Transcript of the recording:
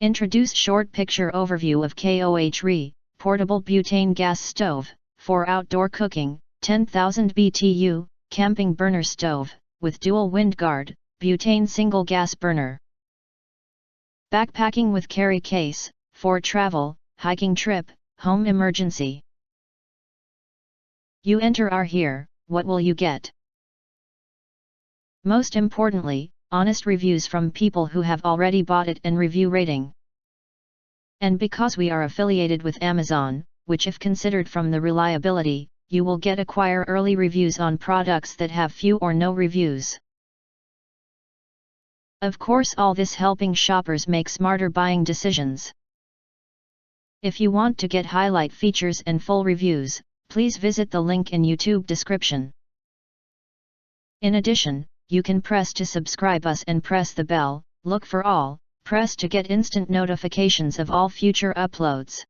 Introduce short picture overview of Kohree, portable butane gas stove, for outdoor cooking, 10,000 BTU, camping burner stove, with dual wind guard, butane single gas burner. Backpacking with carry case, for travel, hiking trip, home emergency. You enter our here, what will you get? Most importantly, honest reviews from people who have already bought it and review rating. And because we are affiliated with Amazon, which if considered from the reliability, you will get acquire early reviews on products that have few or no reviews. Of course, all this helping shoppers make smarter buying decisions. If you want to get highlight features and full reviews, please visit the link in YouTube description. In addition, you can press to subscribe us and press the bell, look for all, press to get instant notifications of all future uploads.